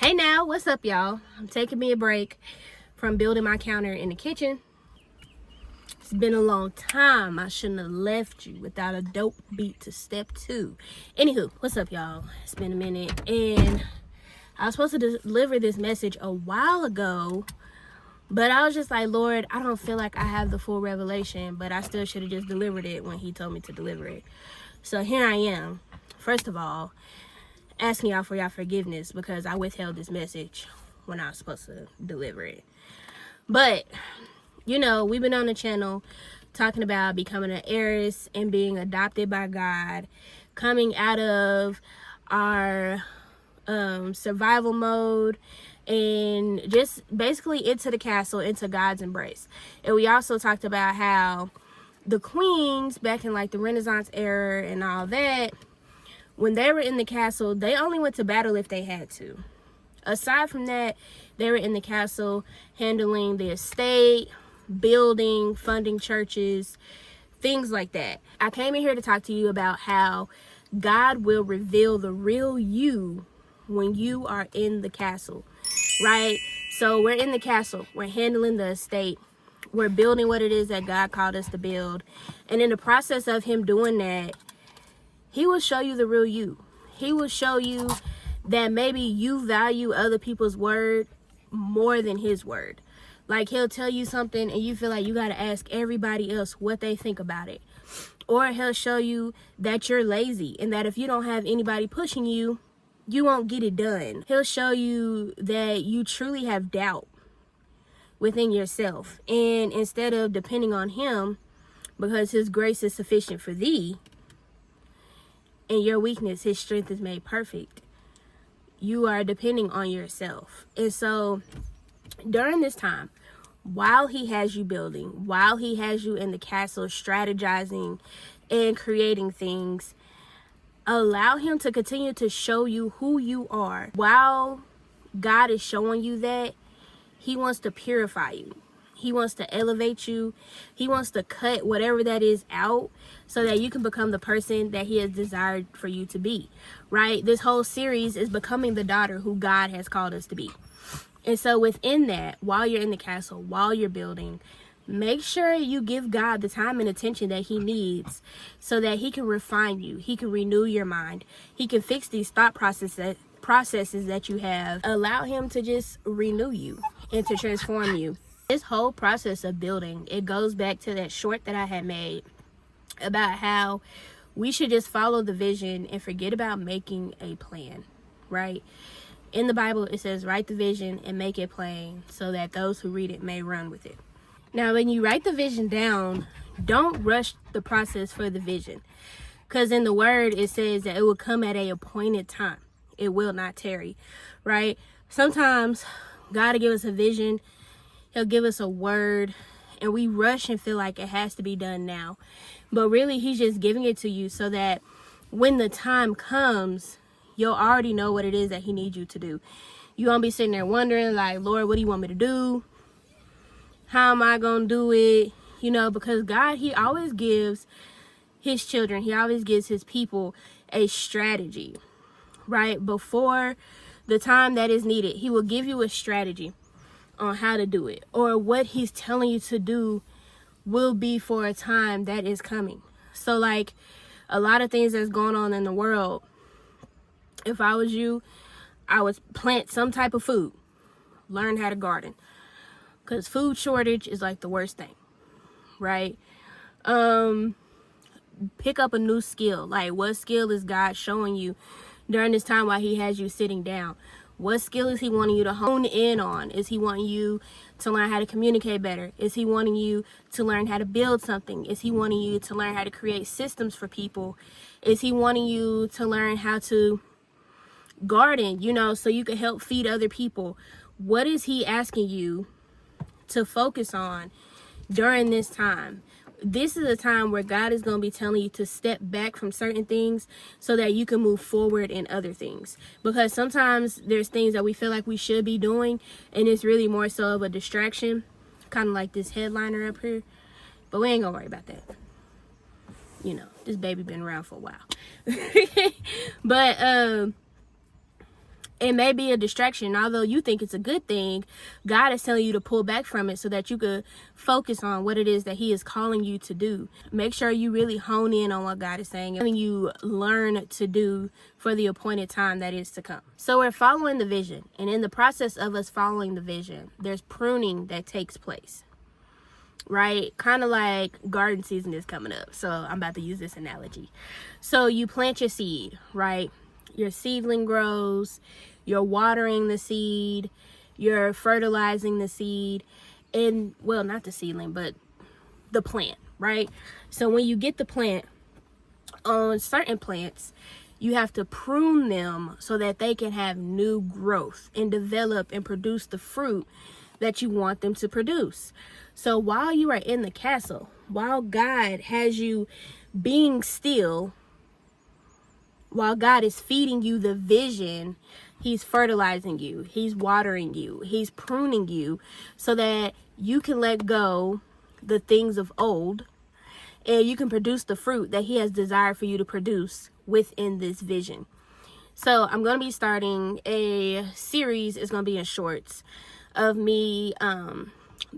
Hey now, what's up y'all? I'm taking me a break from building my counter in the kitchen. It's been a long time. I shouldn't have left you without a dope beat to step two. Anywho, what's up y'all? It's been a minute and I was supposed to deliver this message a while ago, but I was just like, Lord, I don't feel like I have the full revelation, but I still should have just delivered it when he told me to deliver it. So here I am. First of all, asking y'all for y'all forgiveness because I withheld this message when I was supposed to deliver it. But, you know, we've been on the channel talking about becoming an heiress and being adopted by God, coming out of our survival mode and just basically into the castle, into God's embrace. And we also talked about how the queens back in like the Renaissance era and all that, when they were in the castle, they only went to battle if they had to. Aside from that, they were in the castle handling the estate, building, funding churches, things like that. I came in here to talk to you about how God will reveal the real you when you are in the castle, right? So we're in the castle, we're handling the estate, we're building what it is that God called us to build. And in the process of him doing that, he will show you the real you. He will show you that maybe you value other people's word more than his word. Like he'll tell you something and you feel like you got to ask everybody else what they think about it. Or he'll show you that you're lazy and that if you don't have anybody pushing you, you won't get it done. He'll show you that you truly have doubt within yourself. And instead of depending on him, because his grace is sufficient for thee, in your weakness, his strength is made perfect. You are depending on yourself. And so during this time, while he has you building, while he has you in the castle strategizing and creating things, allow him to continue to show you who you are. While God is showing you that, he wants to purify you. He wants to elevate you. He wants to cut whatever that is out so that you can become the person that he has desired for you to be, right? This whole series is becoming the daughter who God has called us to be. And so within that, while you're in the castle, while you're building, make sure you give God the time and attention that he needs so that he can refine you. He can renew your mind. He can fix these thought processes that you have. Allow him to just renew you and to transform you. This whole process of building, it goes back to that short that I had made about how we should just follow the vision and forget about making a plan, right? In the Bible, it says, write the vision and make it plain so that those who read it may run with it. Now, when you write the vision down, don't rush the process for the vision. Because in the word, it says that it will come at an appointed time. It will not tarry, right? Sometimes God will give us a vision. He'll give us a word and we rush and feel like it has to be done now. But really, he's just giving it to you so that when the time comes, you'll already know what it is that he needs you to do. You won't be sitting there wondering like, Lord, what do you want me to do? How am I going to do it? You know, because God, he always gives his children, he always gives his people a strategy, right? Before the time that is needed, he will give you a strategy on how to do it, or what he's telling you to do will be for a time that is coming. So like a lot of things that's going on in the world, if I was you, I would plant some type of food, learn how to garden, because food shortage is like the worst thing, right? Pick up a new skill. Like, what skill is God showing you during this time while he has you sitting down? What skill is he wanting you to hone in on? Is he wanting you to learn how to communicate better? Is he wanting you to learn how to build something? Is he wanting you to learn how to create systems for people? Is he wanting you to learn how to garden, you know, so you can help feed other people? What is he asking you to focus on during this time? This is a time where God is going to be telling you to step back from certain things so that you can move forward in other things. Because sometimes there's things that we feel like we should be doing and it's really more so of a distraction, kind of like this headliner up here. But we ain't going to worry about that. You know, this baby been around for a while. But It may be a distraction. Although you think it's a good thing, God is telling you to pull back from it so that you could focus on what it is that he is calling you to do. Make sure you really hone in on what God is saying and you learn to do for the appointed time that is to come. So we're following the vision, and in the process of us following the vision, there's pruning that takes place, right? Kind of like garden season is coming up, so I'm about to use this analogy. So you plant your seed, right? Your seedling grows, you're watering the seed, you're fertilizing the seed, and, well, not the seedling, but the plant, right? So when you get the plant, on certain plants, you have to prune them so that they can have new growth and develop and produce the fruit that you want them to produce. So while you are in the castle, while God has you being still, while God is feeding you the vision, he's fertilizing you, he's watering you, he's pruning you so that you can let go the things of old and you can produce the fruit that he has desired for you to produce within this vision. So I'm going to be starting a series, it's going to be in shorts, of me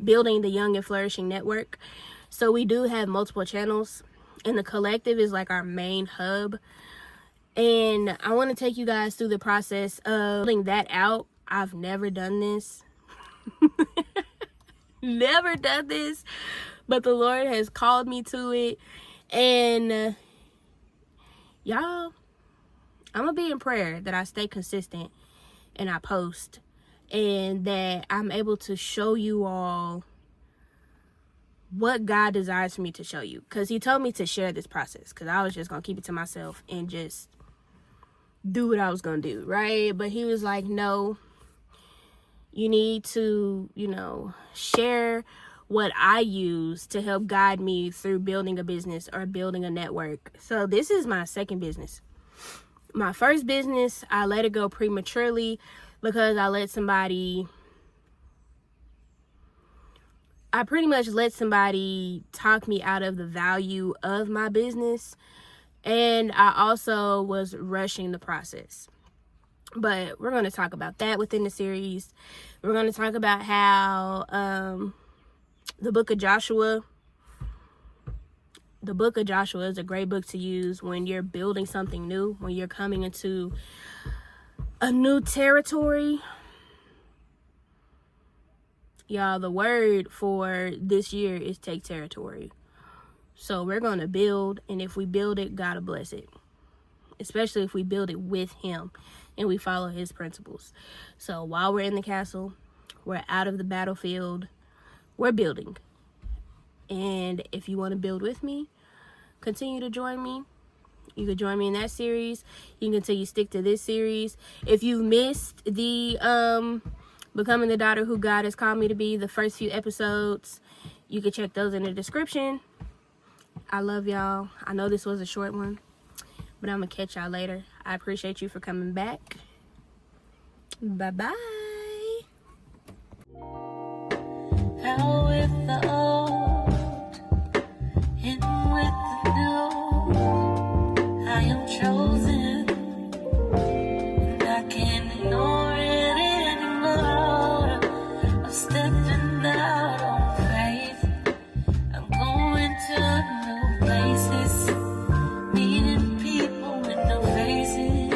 building the Young and Flourishing network. So we do have multiple channels, and the collective is like our main hub. And I want to take you guys through the process of building that out. I've never done this. Never done this. But the Lord has called me to it. And y'all, I'm going to be in prayer that I stay consistent and I post. And that I'm able to show you all what God desires for me to show you. Because he told me to share this process. Because I was just going to keep it to myself and just do what I was going to do, right? But he was like, no, you need to, share what I use to help guide me through building a business or building a network. So this is my second business. My first business, I let it go prematurely because I pretty much let somebody talk me out of the value of my business. And I also was rushing the process. But we're going to talk about that within the series. We're going to talk about how the book of Joshua is a great book to use when you're building something new, when you're coming into a new territory. Y'all, the word for this year is take territory. So we're going to build, and if we build it, God will bless it. Especially if we build it with him and we follow his principles. So while we're in the castle, we're out of the battlefield, we're building. And if you want to build with me, continue to join me. You can join me in that series. You can continue to stick to this series. If you missed the Becoming the Daughter Who God Has Called Me to Be, the first few episodes, you can check those in the description. I love y'all. I know this was a short one, but I'm going to catch y'all later. I appreciate you for coming back. Bye-bye. Out with the old, in with the new. I am chosen, and I can't ignore it anymore. I'm stepping out on faith. I'm going to new places, meeting people with no faces.